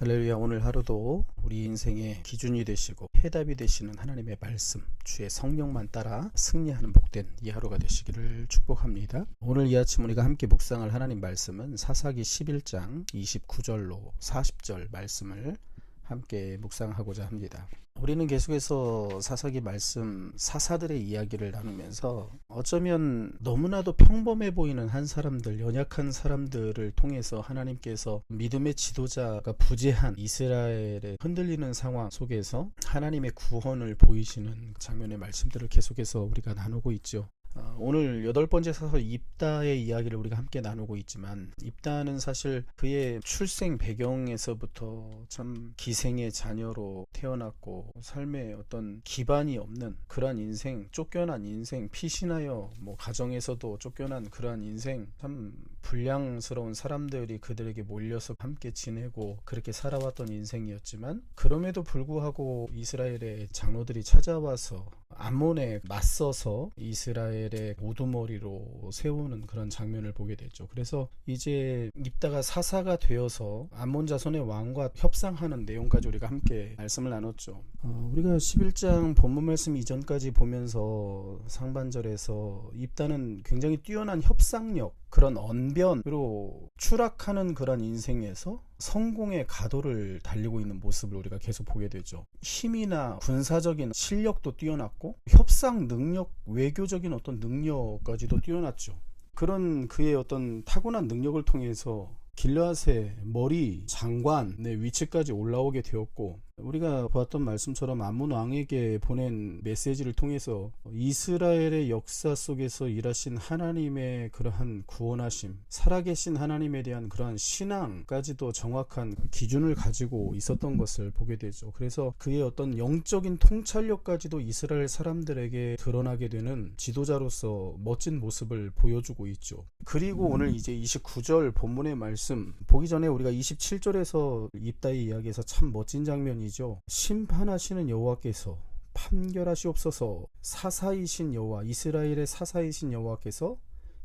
할렐루야. 오늘 하루도 우리 인생의 기준이 되시고 해답이 되시는 하나님의 말씀, 주의 성령만 따라 승리하는 복된 이 하루가 되시기를 축복합니다. 오늘 이 아침 우리가 함께 묵상할 하나님 말씀은 사사기 11장 29절로 40절 말씀을 함께 묵상하고자 합니다. 우리는 계속해서 사사기 말씀 사사들의 이야기를 나누면서 어쩌면 너무나도 평범해 보이는 한 사람들, 연약한 사람들을 통해서 하나님께서 믿음의 지도자가 부재한 이스라엘의 흔들리는 상황 속에서 하나님의 구원을 보이시는 장면의 말씀들을 계속해서 우리가 나누고 있죠. 오늘 8번째 사서 입다의 이야기를 우리가 함께 나누고 있지만, 입다는 사실 그의 출생 배경에서부터 참 기생의 자녀로 태어났고 삶에 어떤 기반이 없는 그러한 인생, 쫓겨난 인생, 피신하여 가정에서도 쫓겨난 그러한 인생, 참 불량스러운 사람들이 그들에게 몰려서 함께 지내고 그렇게 살아왔던 인생이었지만, 그럼에도 불구하고 이스라엘의 장로들이 찾아와서 암몬에 맞서서 이스라엘의 우두머리로 세우는 그런 장면을 보게 되죠. 그래서 이제 입다가 사사가 되어서 암몬 자손의 왕과 협상하는 내용까지 우리가 함께 말씀을 나눴죠. 우리가 11장 본문 말씀 이전까지 보면서 상반절에서 입다는 굉장히 뛰어난 협상력, 그런 언변으로 추락하는 그런 인생에서 성공의 가도를 달리고 있는 모습을 우리가 계속 보게 되죠. 힘이나 군사적인 실력도 뛰어났고 협상 능력, 외교적인 어떤 능력까지도 뛰어났죠. 그런 그의 어떤 타고난 능력을 통해서 길르앗의 머리 장관의 위치까지 올라오게 되었고, 우리가 보았던 말씀처럼 암몬 왕에게 보낸 메시지를 통해서 이스라엘의 역사 속에서 일하신 하나님의 그러한 구원하심, 살아계신 하나님에 대한 그러한 신앙까지도 정확한 기준을 가지고 있었던 것을 보게 되죠. 그래서 그의 어떤 영적인 통찰력까지도 이스라엘 사람들에게 드러나게 되는 지도자로서 멋진 모습을 보여주고 있죠. 그리고 오늘 이제 29절 본문의 말씀 보기 전에 우리가 27절에서 입다의 이야기에서 참 멋진 장면이 심판하시는 여호와께서 판결하시옵소서. 사사이신 여호와, 이스라엘의 사사이신 여호와께서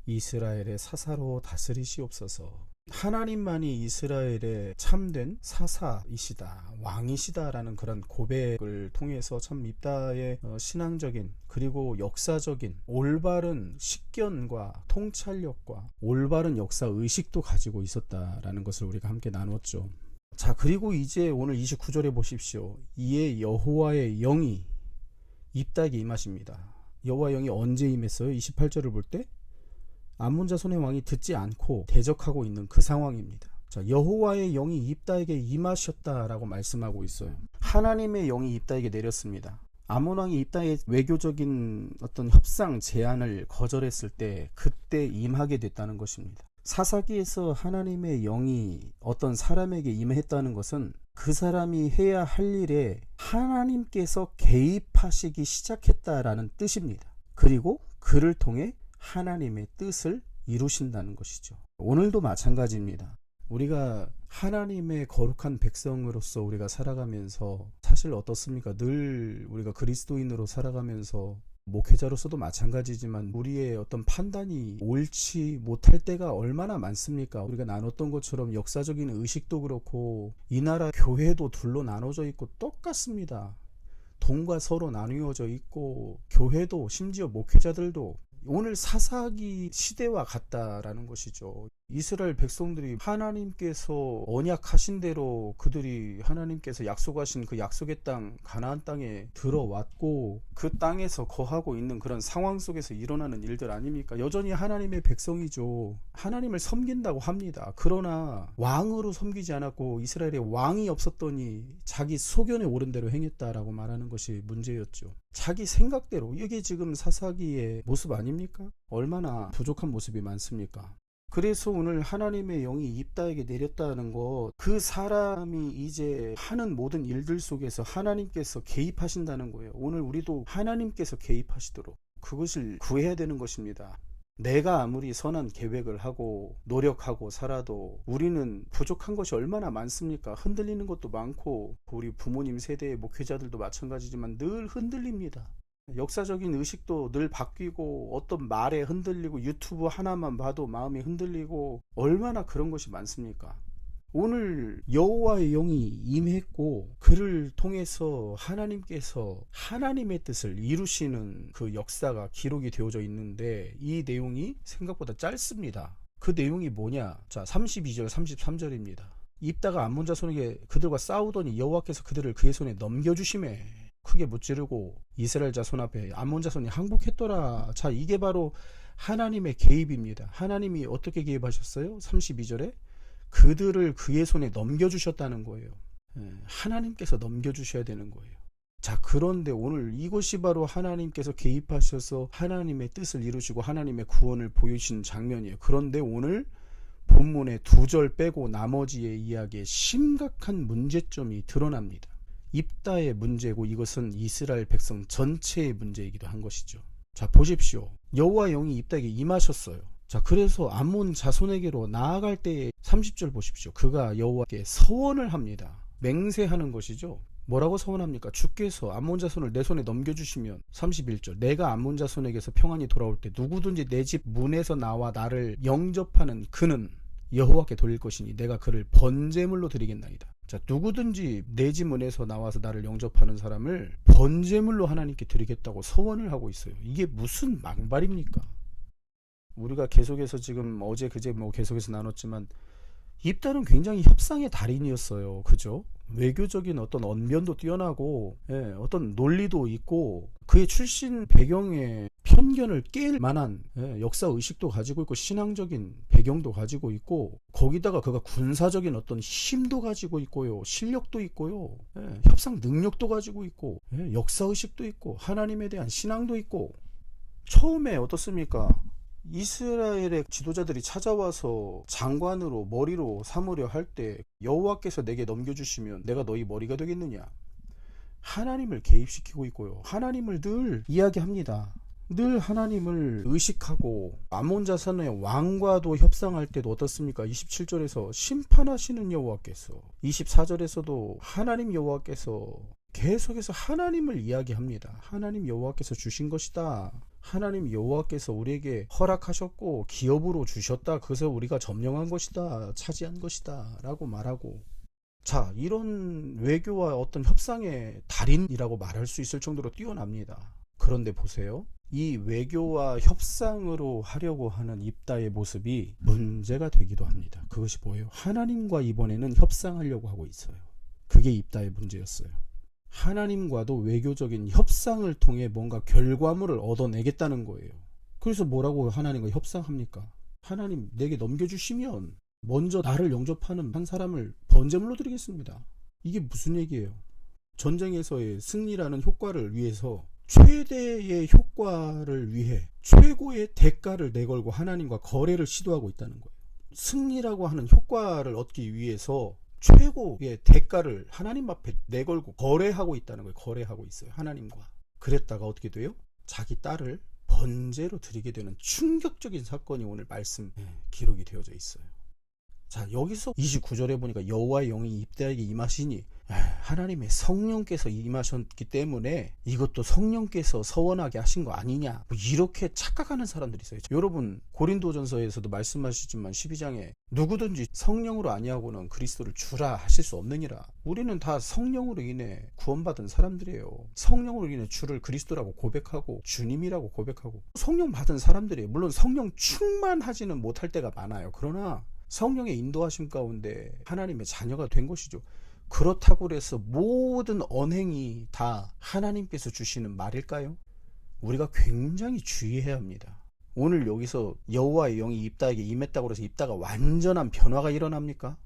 이스라엘의 사사로 다스리시옵소서. 하나님만이 이스라엘의 참된 사사이시다, 왕이시다라는 그런 고백을 통해서 참 입다의 신앙적인 그리고 역사적인 올바른 식견과 통찰력과 올바른 역사 의식도 가지고 있었다라는 것을 우리가 함께 나눴죠. 자, 그리고 이제 오늘 29절에 보십시오. 이에 여호와의 영이 입다에게 임하십니다. 여호와의 영이 언제 임했어요? 28절을 볼 때 암몬 자손의 왕이 듣지 않고 대적하고 있는 그 상황입니다. 자, 여호와의 영이 입다에게 임하셨다라고 말씀하고 있어요. 하나님의 영이 입다에게 내렸습니다. 암몬 왕이 입다의 외교적인 어떤 협상 제안을 거절했을 때 그때 임하게 됐다는 것입니다. 사사기에서 하나님의 영이 어떤 사람에게 임했다는 것은 그 사람이 해야 할 일에 하나님께서 개입하시기 시작했다라는 뜻입니다. 그리고 그를 통해 하나님의 뜻을 이루신다는 것이죠. 오늘도 마찬가지입니다. 우리가 하나님의 거룩한 백성으로서 우리가 살아가면서 사실 어떻습니까? 늘 우리가 그리스도인으로 살아가면서 목회자로서도 마찬가지지만 우리의 어떤 판단이 옳지 못할 때가 얼마나 많습니까? 우리가 나눴던 것처럼 역사적인 의식도 그렇고 이 나라 교회도 둘로 나눠져 있고 똑같습니다. 동과 서로 나누어져 있고 교회도 심지어 목회자들도 오늘 사사기 시대와 같다라는 것이죠. 이스라엘 백성들이 하나님께서 언약하신 대로 그들이 하나님께서 약속하신 그 약속의 땅 가나안 땅에 들어왔고 그 땅에서 거하고 있는 그런 상황 속에서 일어나는 일들 아닙니까? 여전히 하나님의 백성이죠. 하나님을 섬긴다고 합니다. 그러나 왕으로 섬기지 않았고 이스라엘에 왕이 없었더니 자기 소견에 오른 대로 행했다라고 말하는 것이 문제였죠. 자기 생각대로. 이게 지금 사사기의 모습 아닙니까? 얼마나 부족한 모습이 많습니까? 그래서 오늘 하나님의 영이 입다에게 내렸다는 것, 그 사람이 이제 하는 모든 일들 속에서 하나님께서 개입하신다는 거예요. 오늘 우리도 하나님께서 개입하시도록 그것을 구해야 되는 것입니다. 내가 아무리 선한 계획을 하고 노력하고 살아도 우리는 부족한 것이 얼마나 많습니까? 흔들리는 것도 많고 우리 부모님 세대의 목회자들도 마찬가지지만 늘 흔들립니다. 역사적인 의식도 늘 바뀌고 어떤 말에 흔들리고 유튜브 하나만 봐도 마음이 흔들리고 얼마나 그런 것이 많습니까? 오늘 여호와의 영이 임했고 그를 통해서 하나님께서 하나님의 뜻을 이루시는 그 역사가 기록이 되어져 있는데 이 내용이 생각보다 짧습니다. 그 내용이 뭐냐? 자, 32절 33절입니다. 입다가 암몬 자손에게 그들과 싸우더니 여호와께서 그들을 그의 손에 넘겨주시매 크게 무찌르고 이스라엘 자손 앞에 암몬 자손이 항복했더라. 자, 이게 바로 하나님의 개입입니다. 하나님이 어떻게 개입하셨어요? 32절에 그들을 그의 손에 넘겨주셨다는 거예요. 하나님께서 넘겨주셔야 되는 거예요. 자, 그런데 오늘 이것이 바로 하나님께서 개입하셔서 하나님의 뜻을 이루시고 하나님의 구원을 보여주신 장면이에요. 그런데 오늘 본문의 2절 빼고 나머지의 이야기에 심각한 문제점이 드러납니다. 입다의 문제고 이것은 이스라엘 백성 전체의 문제이기도 한 것이죠. 자, 보십시오. 여호와 영이 입다에게 임하셨어요. 자, 그래서 암몬 자손에게로 나아갈 때에 30절 보십시오. 그가 여호와께 서원을 합니다. 맹세하는 것이죠. 뭐라고 서원합니까? 주께서 암몬 자손을 내 손에 넘겨주시면 31절 내가 암몬 자손에게서 평안히 돌아올 때 누구든지 내 집 문에서 나와 나를 영접하는 그는 여호와께 돌릴 것이니 내가 그를 번제물로 드리겠나이다. 자, 누구든지 내 집 문에서 나와서 나를 영접하는 사람을 번제물로 하나님께 드리겠다고 서원을 하고 있어요. 이게 무슨 망발입니까? 우리가 계속해서 지금 어제 그제 계속해서 나눴지만 입다는 굉장히 협상의 달인이었어요. 그죠? 외교적인 어떤 언변도 뛰어나고 어떤 논리도 있고 그의 출신 배경에 편견을 깰 만한 역사 의식도 가지고 있고 신앙적인 배경도 가지고 있고 거기다가 그가 군사적인 어떤 힘도 가지고 있고요. 실력도 있고요. 협상 능력도 가지고 있고 역사 의식도 있고 하나님에 대한 신앙도 있고 처음에 어떻습니까? 이스라엘의 지도자들이 찾아와서 장관으로 머리로 삼으려 할 때 여호와께서 내게 넘겨주시면 내가 너희 머리가 되겠느냐? 하나님을 개입시키고 있고요. 하나님을 늘 이야기합니다. 늘 하나님을 의식하고 암몬 자손의 왕과도 협상할 때도 어떻습니까? 27절에서 심판하시는 여호와께서 24절에서도 하나님 여호와께서 계속해서 하나님을 이야기합니다. 하나님 여호와께서 주신 것이다. 하나님 여호와께서 우리에게 허락하셨고 기업으로 주셨다. 그래서 우리가 점령한 것이다. 차지한 것이다. 라고 말하고 자, 이런 외교와 어떤 협상의 달인이라고 말할 수 있을 정도로 뛰어납니다. 그런데 보세요. 이 외교와 협상으로 하려고 하는 입다의 모습이 문제가 되기도 합니다. 그것이 뭐예요? 하나님과 이번에는 협상하려고 하고 있어요. 그게 입다의 문제였어요. 하나님과도 외교적인 협상을 통해 뭔가 결과물을 얻어내겠다는 거예요. 그래서 뭐라고 하나님과 협상합니까? 하나님 내게 넘겨주시면 먼저 나를 영접하는 한 사람을 번제물로 드리겠습니다. 이게 무슨 얘기예요? 전쟁에서의 승리라는 효과를 위해서 최대의 효과를 위해 최고의 대가를 내걸고 하나님과 거래를 시도하고 있다는 거예요. 승리라고 하는 효과를 얻기 위해서 최고의 대가를 하나님 앞에 내걸고 거래하고 있다는 거예요. 거래하고 있어요. 하나님과. 그랬다가 어떻게 돼요? 자기 딸을 번제로 드리게 되는 충격적인 사건이 오늘 말씀 기록이 되어져 있어요. 자, 여기서 29절에 보니까 여호와의 영이 입다에게 임하시니 하나님의 성령께서 임하셨기 때문에 이것도 성령께서 서원하게 하신 거 아니냐, 뭐 이렇게 착각하는 사람들이 있어요. 여러분 고린도전서에서도 말씀하시지만 12장에 누구든지 성령으로 아니하고는 그리스도를 주라 하실 수 없느니라. 우리는 다 성령으로 인해 구원받은 사람들이에요. 성령으로 인해 주를 그리스도라고 고백하고 주님이라고 고백하고 성령 받은 사람들이에요. 물론 성령 충만하지는 못할 때가 많아요. 그러나 성령의 인도하심 가운데 하나님의 자녀가 된 것이죠. 그렇다고 해서 모든 언행이 다 하나님께서 주시는 말일까요? 우리가 굉장히 주의해야 합니다. 오늘 여기서 여호와의 영이 입다에게 임했다고 해서 입다가 완전한 변화가 일어납니까?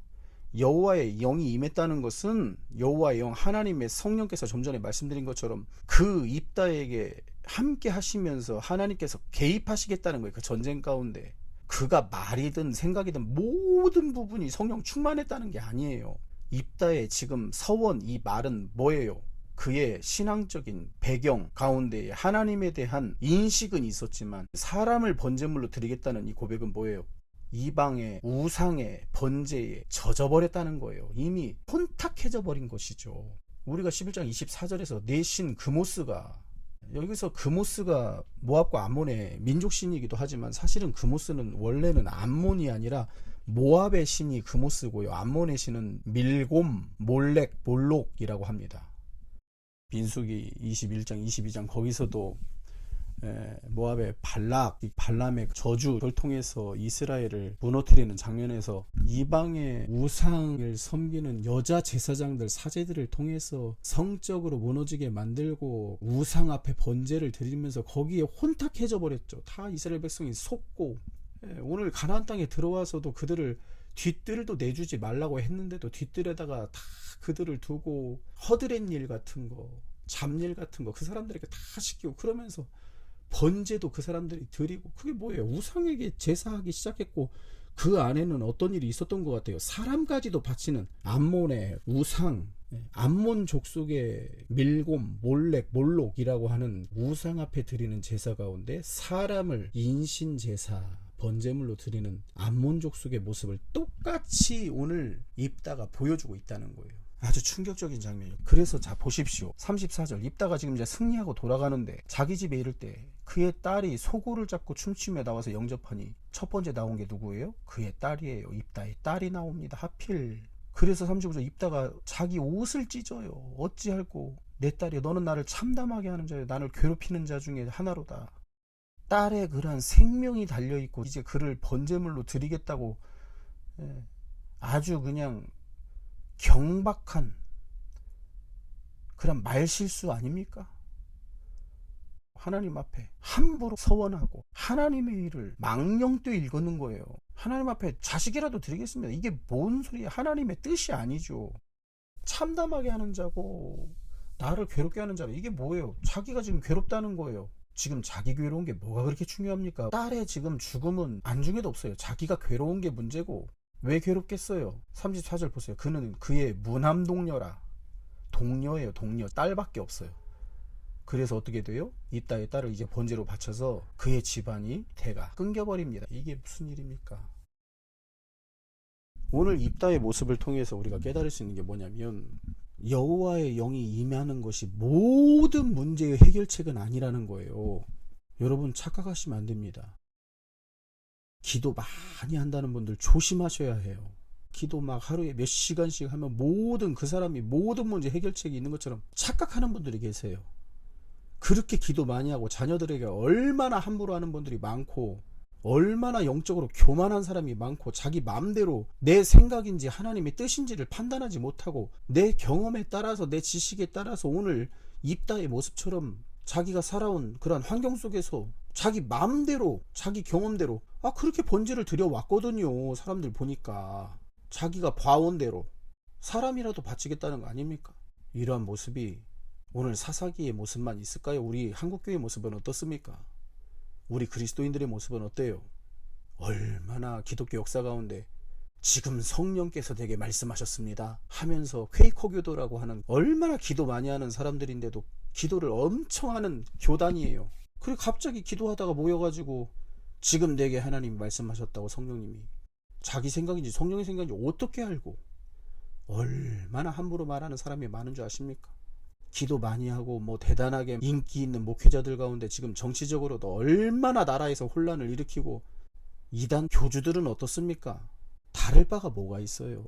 여호와의 영이 임했다는 것은 여호와의 영 하나님의 성령께서 좀 전에 말씀드린 것처럼 그 입다에게 함께 하시면서 하나님께서 개입하시겠다는 거예요. 그 전쟁 가운데 그가 말이든 생각이든 모든 부분이 성령 충만했다는 게 아니에요. 입다의 지금 서원, 이 말은 뭐예요? 그의 신앙적인 배경 가운데 하나님에 대한 인식은 있었지만 사람을 번제물로 드리겠다는 이 고백은 뭐예요? 이방의 우상의 번제에 젖어버렸다는 거예요. 이미 혼탁해져 버린 것이죠. 우리가 11장 24절에서 내 신 그모스가, 여기서 그모스가 모압과 암몬의 민족신이기도 하지만 사실은 그모스는 원래는 암몬이 아니라 모압의 신이 그모스고요. 암몬의 신은 밀곰, 몰렉, 몰록이라고 합니다. 민수기 21장, 22장 거기서도 모압의 발람의 저주를 통해서 이스라엘을 무너뜨리는 장면에서 이방의 우상을 섬기는 여자 제사장들, 사제들을 통해서 성적으로 무너지게 만들고 우상 앞에 번제를 드리면서 거기에 혼탁해져 버렸죠. 다 이스라엘 백성이 속고, 오늘 가나안 땅에 들어와서도 그들을 뒷뜰도 내주지 말라고 했는데도 뒷뜰에다가 다 그들을 두고 허드렛 일 같은 거, 잡일 같은 거 그 사람들에게 다 시키고, 그러면서 번제도 그 사람들이 드리고, 그게 뭐예요? 우상에게 제사하기 시작했고, 그 안에는 어떤 일이 있었던 것 같아요. 사람까지도 바치는 암몬의 우상, 암몬 족속의 밀곰, 몰렉, 몰록이라고 하는 우상 앞에 드리는 제사 가운데 사람을 인신 제사, 번제물로 드리는 암몬 족속의 모습을 똑같이 오늘 입다가 보여주고 있다는 거예요. 아주 충격적인 장면이에요. 그래서 자 보십시오. 34절, 입다가 지금 이제 승리하고 돌아가는데 자기 집에 이를 때 그의 딸이 소고를 잡고 춤추며 나와서 영접하니 첫 번째 나온 게 누구예요? 그의 딸이에요. 입다의 딸이 나옵니다. 하필. 그래서 35절, 입다가 자기 옷을 찢어요. 어찌할꼬 내 딸이, 너는 나를 참담하게 하는 자요, 나를 괴롭히는 자 중에 하나로다. 딸의 그러한 생명이 달려있고 이제 그를 번제물로 드리겠다고, 아주 그냥 경박한 그런 말실수 아닙니까? 하나님 앞에 함부로 서원하고 하나님의 일을 망령되이 일컫는 거예요. 하나님 앞에 자식이라도 드리겠습니다. 이게 뭔 소리야? 하나님의 뜻이 아니죠. 참담하게 하는 자고 나를 괴롭게 하는 자는, 이게 뭐예요? 자기가 지금 괴롭다는 거예요. 지금 자기 괴로운 게 뭐가 그렇게 중요합니까? 딸의 지금 죽음은 안중에도 없어요. 자기가 괴로운 게 문제고. 왜 괴롭겠어요? 34절 보세요. 그는 그의 무남동녀라. 동녀예요. 동녀. 딸밖에 없어요. 그래서 어떻게 돼요? 입다의 딸을 이제 번제로 바쳐서 그의 집안이 대가 끊겨버립니다. 이게 무슨 일입니까? 오늘 입다의 모습을 통해서 우리가 깨달을 수 있는 게 뭐냐면, 여호와의 영이 임하는 것이 모든 문제의 해결책은 아니라는 거예요. 여러분 착각하시면 안 됩니다. 기도 많이 한다는 분들 조심하셔야 해요. 기도 막 하루에 몇 시간씩 하면 모든, 그 사람이 모든 문제 해결책이 있는 것처럼 착각하는 분들이 계세요. 그렇게 기도 많이 하고 자녀들에게 얼마나 함부로 하는 분들이 많고, 얼마나 영적으로 교만한 사람이 많고, 자기 마음대로 내 생각인지 하나님의 뜻인지를 판단하지 못하고 내 경험에 따라서, 내 지식에 따라서 오늘 입다의 모습처럼 자기가 살아온 그런 환경 속에서 자기 마음대로, 자기 경험대로 그렇게 번제를 드려왔거든요. 사람들 보니까 자기가 봐온 대로 사람이라도 바치겠다는 거 아닙니까? 이러한 모습이 오늘 사사기의 모습만 있을까요? 우리 한국교회의 모습은 어떻습니까? 우리 그리스도인들의 모습은 어때요? 얼마나 기독교 역사 가운데 지금 성령께서 내게 말씀하셨습니다 하면서 퀘이커 교도라고 하는, 얼마나 기도 많이 하는 사람들인데도 기도를 엄청 하는 교단이에요. 그리고 갑자기 기도하다가 모여가지고 지금 내게 하나님 말씀하셨다고, 성령님이, 자기 생각인지 성령의 생각인지 어떻게 알고, 얼마나 함부로 말하는 사람이 많은 줄 아십니까? 기도 많이 하고 뭐 대단하게 인기 있는 목회자들 가운데 지금 정치적으로도 얼마나 나라에서 혼란을 일으키고, 이단 교주들은 어떻습니까? 다를 바가 뭐가 있어요?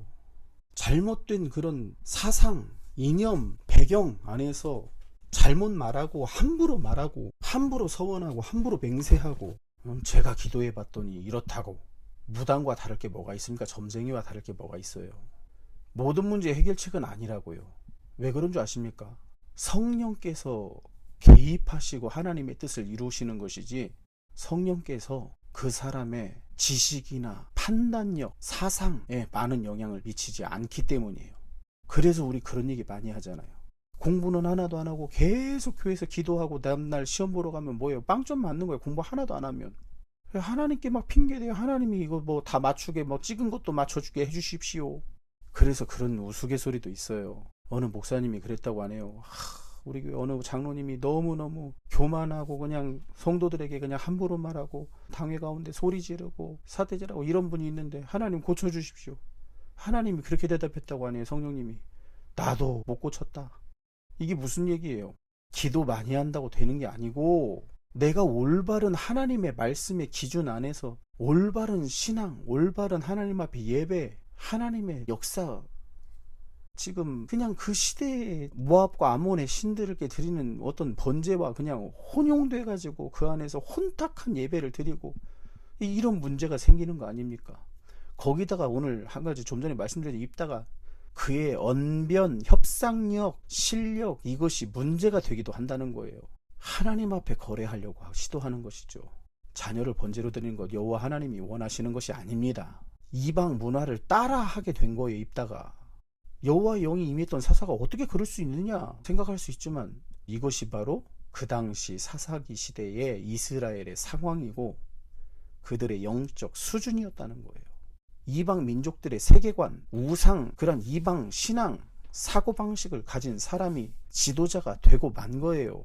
잘못된 그런 사상, 이념, 배경 안에서 잘못 말하고 함부로 말하고 함부로 서원하고 함부로 맹세하고, 제가 기도해 봤더니 이렇다고. 무당과 다를 게 뭐가 있습니까? 점쟁이와 다를 게 뭐가 있어요? 모든 문제의 해결책은 아니라고요. 왜 그런 줄 아십니까? 성령께서 개입하시고 하나님의 뜻을 이루시는 것이지, 성령께서 그 사람의 지식이나 판단력, 사상에 많은 영향을 미치지 않기 때문이에요. 그래서 우리 그런 얘기 많이 하잖아요. 공부는 하나도 안 하고 계속 교회에서 기도하고 다음날 시험 보러 가면 뭐예요? 빵점 맞는 거예요. 공부 하나도 안 하면. 하나님께 막 핑계대요. 하나님이 이거 뭐 다 맞추게, 뭐 찍은 것도 맞춰주게 해주십시오. 그래서 그런 우스갯소리도 있어요. 어느 목사님이 그랬다고 하네요. 우리 교회 어느 장로님이 너무너무 교만하고 그냥 성도들에게 그냥 함부로 말하고 당회 가운데 소리 지르고 사대질하고 이런 분이 있는데 하나님 고쳐주십시오. 하나님이 그렇게 대답했다고 하네요. 성령님이. 나도 못 고쳤다. 이게 무슨 얘기예요? 기도 많이 한다고 되는 게 아니고, 내가 올바른 하나님의 말씀의 기준 안에서 올바른 신앙, 올바른 하나님 앞에 예배, 하나님의 역사, 지금 그냥 그 시대의 모압과 아몬의 신들에게 드리는 어떤 번제와 그냥 혼용돼 가지고 그 안에서 혼탁한 예배를 드리고 이런 문제가 생기는 거 아닙니까? 거기다가 오늘 한 가지 좀 전에 말씀드린 입다가 그의 언변, 협상력, 실력, 이것이 문제가 되기도 한다는 거예요. 하나님 앞에 거래하려고 시도하는 것이죠. 자녀를 번제로 드리는 것 여호와 하나님이 원하시는 것이 아닙니다. 이방 문화를 따라하게 된 거예요. 입다가 여호와의 영이 임했던 사사가 어떻게 그럴 수 있느냐 생각할 수 있지만 이것이 바로 그 당시 사사기 시대의 이스라엘의 상황이고 그들의 영적 수준이었다는 거예요. 이방 민족들의 세계관, 우상, 그런 이방 신앙, 사고방식을 가진 사람이 지도자가 되고 만 거예요.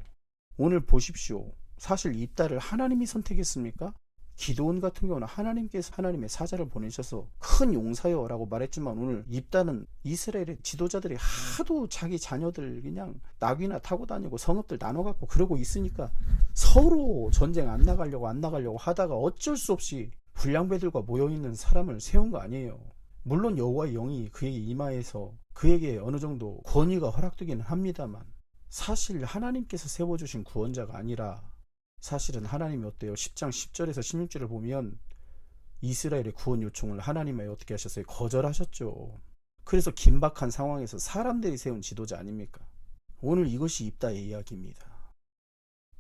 오늘 보십시오. 사실 입다를 하나님이 선택했습니까? 기드온 같은 경우는 하나님께서 하나님의 사자를 보내셔서 큰 용사여 라고 말했지만 오늘 입다는 이스라엘의 지도자들이 하도 자기 자녀들 그냥 나귀나 타고 다니고 성읍들 나눠 갖고 그러고 있으니까 서로 전쟁 안 나가려고 하다가 어쩔 수 없이 불량배들과 모여있는 사람을 세운 거 아니에요. 물론 여호와의 영이 그에게 임하여서 그에게 어느 정도 권위가 허락되기는 합니다만 사실 하나님께서 세워주신 구원자가 아니라 사실은 하나님이 어때요? 10장 10절에서 16절을 보면 이스라엘의 구원 요청을 하나님이 어떻게 하셨어요? 거절하셨죠. 그래서 긴박한 상황에서 사람들이 세운 지도자 아닙니까? 오늘 이것이 입다의 이야기입니다.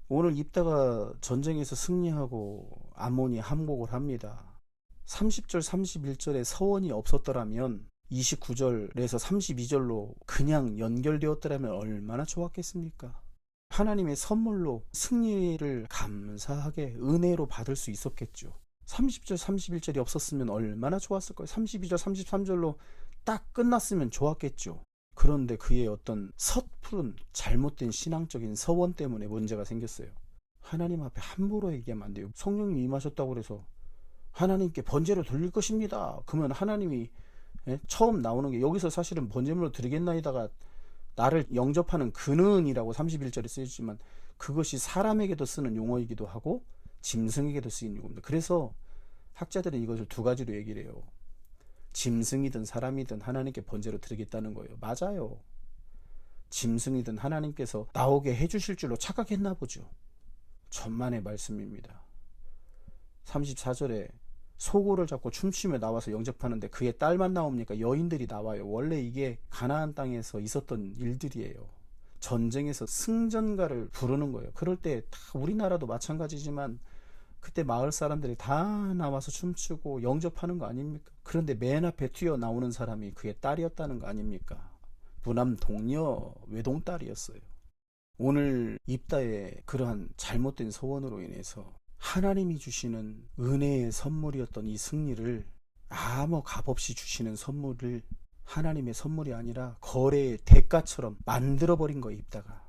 오늘 입다가 전쟁에서 승리하고 아몬이 항복을 합니다. 30절 31절에 서원이 없었더라면 29절에서 32절로 그냥 연결되었더라면 얼마나 좋았겠습니까? 하나님의 선물로 승리를 감사하게 은혜로 받을 수 있었겠죠. 30절 31절이 없었으면 얼마나 좋았을 거예요. 32절 33절로 딱 끝났으면 좋았겠죠. 그런데 그의 어떤 섣부른 잘못된 신앙적인 서원 때문에 문제가 생겼어요. 하나님 앞에 함부로 얘기하면 안 돼요. 성령님이 임하셨다고 그래서 하나님께 번제로 돌릴 것입니다. 그러면 하나님이 처음 나오는 게 여기서 사실은 번제물로 드리겠나이다가 나를 영접하는 근은이라고 31절에 쓰여지만 그것이 사람에게도 쓰는 용어이기도 하고 짐승에게도 쓰이는 용어입니다. 그래서 학자들은 이것을 두 가지로 얘기를 해요. 짐승이든 사람이든 하나님께 번제로 드리겠다는 거예요. 맞아요. 짐승이든 하나님께서 나오게 해주실 줄로 착각했나 보죠. 천만의 말씀입니다. 34절에 소고를 잡고 춤추며 나와서 영접하는데 그의 딸만 나옵니까? 여인들이 나와요. 원래 이게 가나안 땅에서 있었던 일들이에요. 전쟁에서 승전가를 부르는 거예요. 그럴 때 다 우리나라도 마찬가지지만 그때 마을 사람들이 다 나와서 춤추고 영접하는 거 아닙니까? 그런데 맨 앞에 튀어나오는 사람이 그의 딸이었다는 거 아닙니까? 무남 동녀 외동딸이었어요. 오늘 입다의 그러한 잘못된 소원으로 인해서 하나님이 주시는 은혜의 선물이었던 이 승리를 아무 값없이 주시는 선물을 하나님의 선물이 아니라 거래의 대가처럼 만들어버린 거예요. 입다가.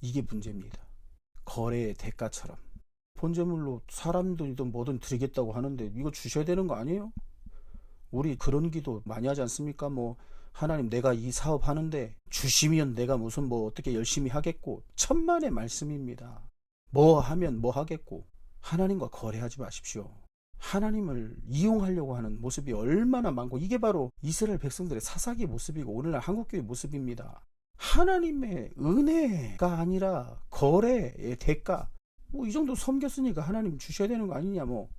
이게 문제입니다. 거래의 대가처럼. 번제물로 사람들이든 뭐든 드리겠다고 하는데 이거 주셔야 되는 거 아니에요? 우리 그런 기도 많이 하지 않습니까? 뭐 하나님 내가 이 사업 하는데 주시면 내가 무슨 뭐 어떻게 열심히 하겠고 천만의 말씀입니다. 뭐 하면 뭐 하겠고 하나님과 거래하지 마십시오. 하나님을 이용하려고 하는 모습이 얼마나 많고 이게 바로 이스라엘 백성들의 사사기 모습이고 오늘날 한국교회 모습입니다. 하나님의 은혜가 아니라 거래의 대가 뭐 이 정도 섬겼으니까 하나님 주셔야 되는 거 아니냐 뭐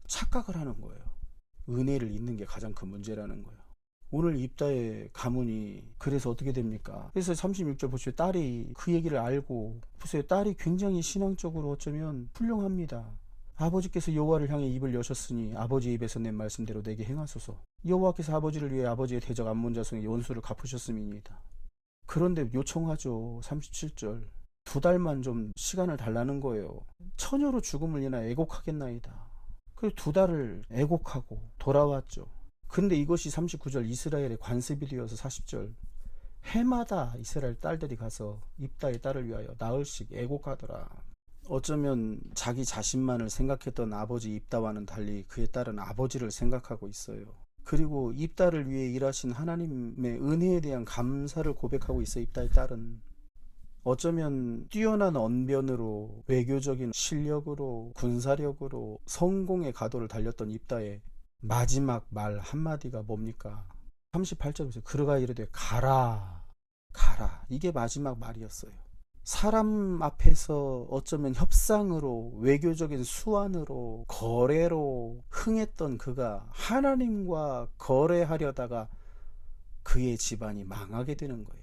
착각을 하는 거예요. 은혜를 잊는 게 가장 큰 문제라는 거예요. 오늘 입다의 가문이 그래서 어떻게 됩니까? 그래서 36절 보시면 딸이 그 얘기를 알고 보세요. 딸이 굉장히 신앙적으로 어쩌면 훌륭합니다. 아버지께서 여호와를 향해 입을 여셨으니 아버지 입에서 낸 말씀대로 내게 행하소서. 여호와께서 아버지를 위해 아버지의 대적 암몬 자손의 연수를 갚으셨음이니이다. 그런데 요청하죠. 37절 2달만 좀 시간을 달라는 거예요. 처녀로 죽음을 인하 애곡하겠나이다. 그래서 2달을 애곡하고 돌아왔죠. 근데 이것이 39절 이스라엘의 관습이 되어서 40절 해마다 이스라엘 딸들이 가서 입다의 딸을 위하여 나흘씩 애곡하더라. 어쩌면 자기 자신만을 생각했던 아버지 입다와는 달리 그의 딸은 아버지를 생각하고 있어요. 그리고 입다를 위해 일하신 하나님의 은혜에 대한 감사를 고백하고 있어요. 입다의 딸은 어쩌면 뛰어난 언변으로 외교적인 실력으로 군사력으로 성공의 가도를 달렸던 입다의 마지막 말 한마디가 뭡니까? 38절에서 그러가 이르되 가라 가라, 이게 마지막 말이었어요. 사람 앞에서 어쩌면 협상으로 외교적인 수완으로 거래로 흥했던 그가 하나님과 거래하려다가 그의 집안이 망하게 되는 거예요.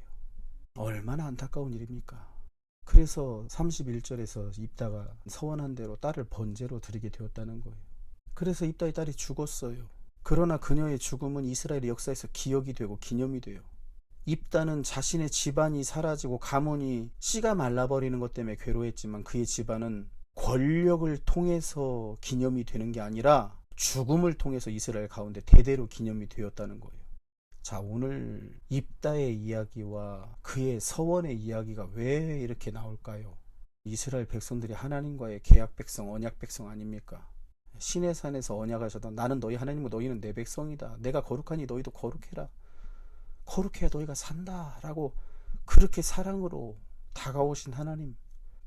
얼마나 안타까운 일입니까? 그래서 31절에서 입다가 서원한 대로 딸을 번제로 드리게 되었다는 거예요. 그래서 입다의 딸이 죽었어요. 그러나 그녀의 죽음은 이스라엘의 역사에서 기억이 되고 기념이 돼요. 입다는 자신의 집안이 사라지고 가문이 씨가 말라버리는 것 때문에 괴로워했지만 그의 집안은 권력을 통해서 기념이 되는 게 아니라 죽음을 통해서 이스라엘 가운데 대대로 기념이 되었다는 거예요. 자, 오늘 입다의 이야기와 그의 서원의 이야기가 왜 이렇게 나올까요? 이스라엘 백성들이 하나님과의 계약 백성, 언약 백성 아닙니까? 신의 산에서 언약하셨다. 나는 너희 하나님이고 너희는 내 백성이다. 내가 거룩하니 너희도 거룩해라. 거룩해야 너희가 산다 라고 그렇게 사랑으로 다가오신 하나님,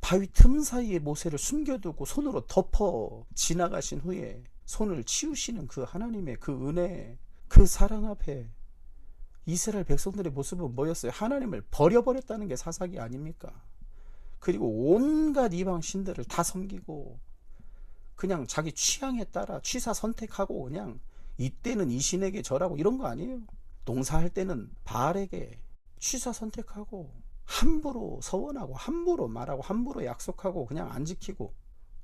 바위 틈 사이에 모세를 숨겨두고 손으로 덮어 지나가신 후에 손을 치우시는 그 하나님의 그 은혜, 그 사랑 앞에 이스라엘 백성들의 모습은 뭐였어요? 하나님을 버려버렸다는 게 사사기 아닙니까? 그리고 온갖 이방 신들을 다 섬기고 그냥 자기 취향에 따라 취사 선택하고 그냥 이때는 이 신에게 절하고 이런 거 아니에요. 농사할 때는 바알에게 취사 선택하고 함부로 서원하고 함부로 말하고 함부로 약속하고 그냥 안 지키고,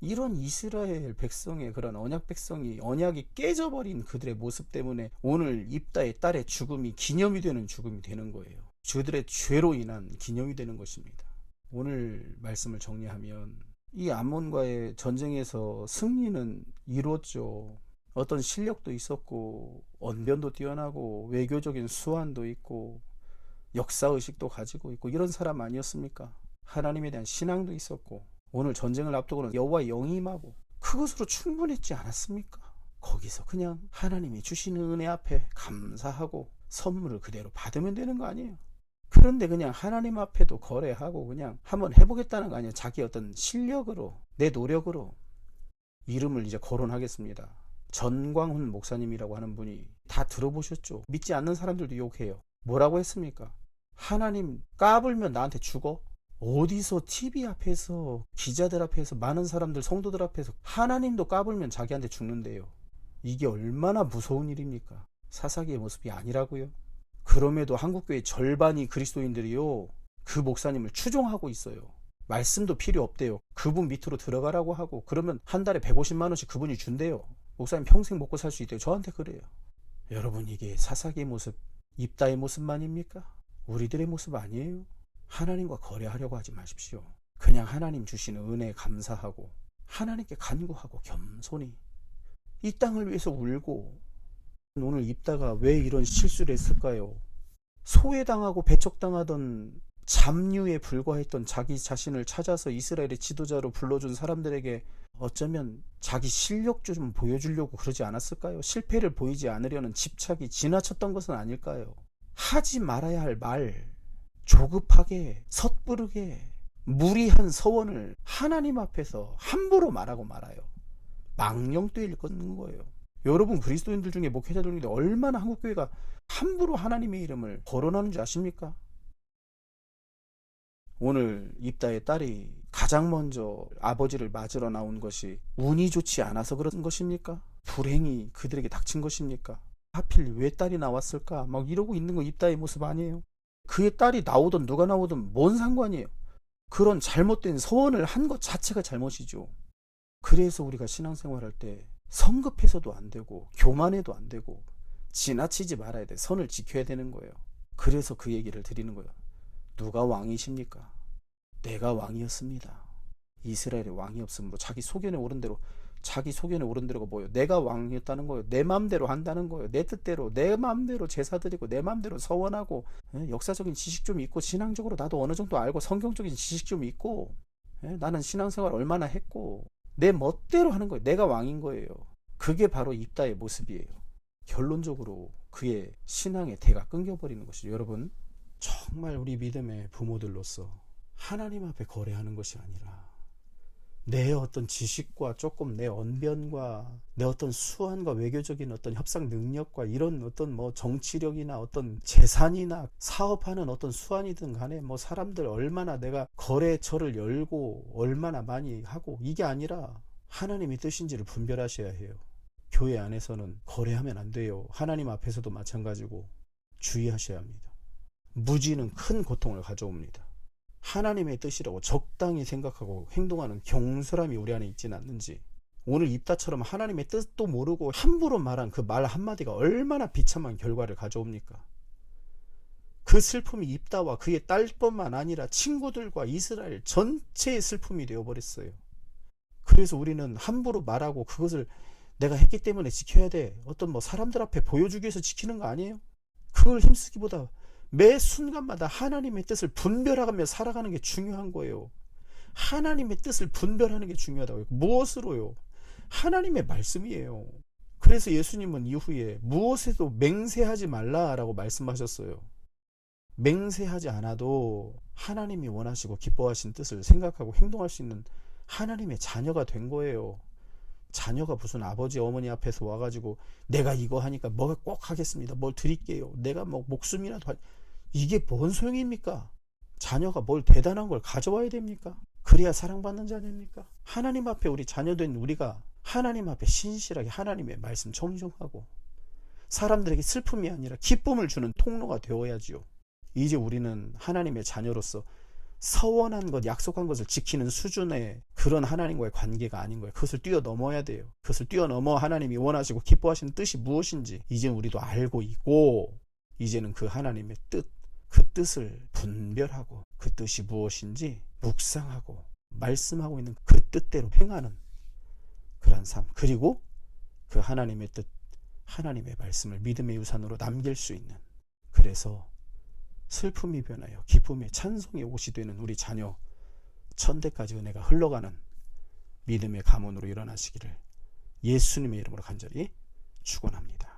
이런 이스라엘 백성의 그런 언약 백성이 언약이 깨져버린 그들의 모습 때문에 오늘 입다의 딸의 죽음이 기념이 되는 죽음이 되는 거예요. 그들의 죄로 인한 기념이 되는 것입니다. 오늘 말씀을 정리하면 이 암몬과의 전쟁에서 승리는 이루었죠. 어떤 실력도 있었고 언변도 뛰어나고 외교적인 수완도 있고 역사의식도 가지고 있고 이런 사람 아니었습니까? 하나님에 대한 신앙도 있었고 오늘 전쟁을 앞두고는 여호와의 영이 임하고 그것으로 충분했지 않았습니까? 거기서 그냥 하나님이 주시는 은혜 앞에 감사하고 선물을 그대로 받으면 되는 거 아니에요? 그런데 그냥 하나님 앞에도 거래하고 그냥 한번 해보겠다는 거 아니에요? 자기 어떤 실력으로 내 노력으로 이름을 이제 거론하겠습니다. 전광훈 목사님이라고 하는 분이 다 들어보셨죠? 믿지 않는 사람들도 욕해요. 뭐라고 했습니까? 하나님 까불면 나한테 죽어? 어디서 TV 앞에서 기자들 앞에서 많은 사람들 성도들 앞에서 하나님도 까불면 자기한테 죽는데요. 이게 얼마나 무서운 일입니까? 사사기의 모습이 아니라고요. 그럼에도 한국교회 절반이 그리스도인들이요 그 목사님을 추종하고 있어요. 말씀도 필요 없대요. 그분 밑으로 들어가라고 하고 그러면 한 달에 150만 원씩 그분이 준대요. 목사님 평생 먹고 살 수 있대요. 저한테 그래요. 여러분, 이게 사사기의 모습, 입다의 모습만입니까? 우리들의 모습 아니에요? 하나님과 거래하려고 하지 마십시오. 그냥 하나님 주시는 은혜에 감사하고 하나님께 간구하고 겸손히 이 땅을 위해서 울고. 오늘 입다가 왜 이런 실수를 했을까요? 소외당하고 배척당하던 잡류에 불과했던 자기 자신을 찾아서 이스라엘의 지도자로 불러준 사람들에게 어쩌면 자기 실력 좀 보여주려고 그러지 않았을까요? 실패를 보이지 않으려는 집착이 지나쳤던 것은 아닐까요? 하지 말아야 할 말, 조급하게 섣부르게 무리한 서원을 하나님 앞에서 함부로 말하고 말아요. 망령되일 걷는 거예요. 여러분, 그리스도인들 중에 목회자들 중에 얼마나 한국교회가 함부로 하나님의 이름을 거론하는 줄 아십니까? 오늘 입다의 딸이 가장 먼저 아버지를 맞으러 나온 것이 운이 좋지 않아서 그런 것입니까? 불행이 그들에게 닥친 것입니까? 하필 왜 딸이 나왔을까? 막 이러고 있는 거 입다의 모습 아니에요? 그의 딸이 나오든 누가 나오든 뭔 상관이에요? 그런 잘못된 서원을 한 것 자체가 잘못이죠. 그래서 우리가 신앙생활할 때 성급해서도 안 되고 교만해도 안 되고 지나치지 말아야 돼. 선을 지켜야 되는 거예요. 그래서 그 얘기를 드리는 거예요. 누가 왕이십니까? 내가 왕이었습니다. 이스라엘의 왕이 없으므로 자기 소견에 오른 대로, 자기 소견에 오른 대로가 뭐예요? 내가 왕이었다는 거예요. 내 마음대로 한다는 거예요. 내 뜻대로, 내 마음대로 제사 드리고 내 마음대로 서원하고, 역사적인 지식 좀 있고 신앙적으로 나도 어느 정도 알고 성경적인 지식 좀 있고, 나는 신앙생활 얼마나 했고 내 멋대로 하는 거예요. 내가 왕인 거예요. 그게 바로 입다의 모습이에요. 결론적으로 그의 신앙의 대가 끊겨버리는 것이죠. 여러분, 정말 우리 믿음의 부모들로서 하나님 앞에 거래하는 것이 아니라 내 어떤 지식과 조금 내 언변과 내 어떤 수완과 외교적인 어떤 협상 능력과 이런 어떤 뭐 정치력이나 어떤 재산이나 사업하는 어떤 수완이든 간에 뭐 사람들 얼마나 내가 거래처를 열고 얼마나 많이 하고 이게 아니라 하나님의 뜻인지를 분별하셔야 해요. 교회 안에서는 거래하면 안 돼요. 하나님 앞에서도 마찬가지고 주의하셔야 합니다. 무지는 큰 고통을 가져옵니다. 하나님의 뜻이라고 적당히 생각하고 행동하는 경솔함이 우리 안에 있지는 않는지, 오늘 입다처럼 하나님의 뜻도 모르고 함부로 말한 그 말 한마디가 얼마나 비참한 결과를 가져옵니까? 그 슬픔이 입다와 그의 딸뿐만 아니라 친구들과 이스라엘 전체의 슬픔이 되어버렸어요. 그래서 우리는 함부로 말하고 그것을 내가 했기 때문에 지켜야 돼, 어떤 뭐 사람들 앞에 보여주기 위해서 지키는 거 아니에요? 그걸 힘쓰기보다 매 순간마다 하나님의 뜻을 분별하며 살아가는 게 중요한 거예요. 하나님의 뜻을 분별하는 게 중요하다고요. 무엇으로요? 하나님의 말씀이에요. 그래서 예수님은 이후에 무엇에도 맹세하지 말라라고 말씀하셨어요. 맹세하지 않아도 하나님이 원하시고 기뻐하신 뜻을 생각하고 행동할 수 있는 하나님의 자녀가 된 거예요. 자녀가 무슨 아버지 어머니 앞에서 와가지고 내가 이거 하니까 뭐 꼭 하겠습니다, 뭘 드릴게요, 내가 뭐 목숨이라도 이게 뭔 소용입니까? 자녀가 뭘 대단한 걸 가져와야 됩니까? 그래야 사랑받는 자녀입니까? 하나님 앞에 우리 자녀된 우리가 하나님 앞에 신실하게 하나님의 말씀 청종하고 사람들에게 슬픔이 아니라 기쁨을 주는 통로가 되어야지요. 이제 우리는 하나님의 자녀로서 서원한 것, 약속한 것을 지키는 수준의 그런 하나님과의 관계가 아닌 거예요. 그것을 뛰어넘어야 돼요. 그것을 뛰어넘어 하나님이 원하시고 기뻐하시는 뜻이 무엇인지 이제 우리도 알고 있고, 이제는 그 하나님의 뜻, 그 뜻을 분별하고 그 뜻이 무엇인지 묵상하고 말씀하고 있는 그 뜻대로 행하는 그러한 삶, 그리고 그 하나님의 뜻, 하나님의 말씀을 믿음의 유산으로 남길 수 있는, 그래서 슬픔이 변하여 기쁨의 찬송의 옷이 되는 우리 자녀 천대까지 은혜가 흘러가는 믿음의 가문으로 일어나시기를 예수님의 이름으로 간절히 축원합니다.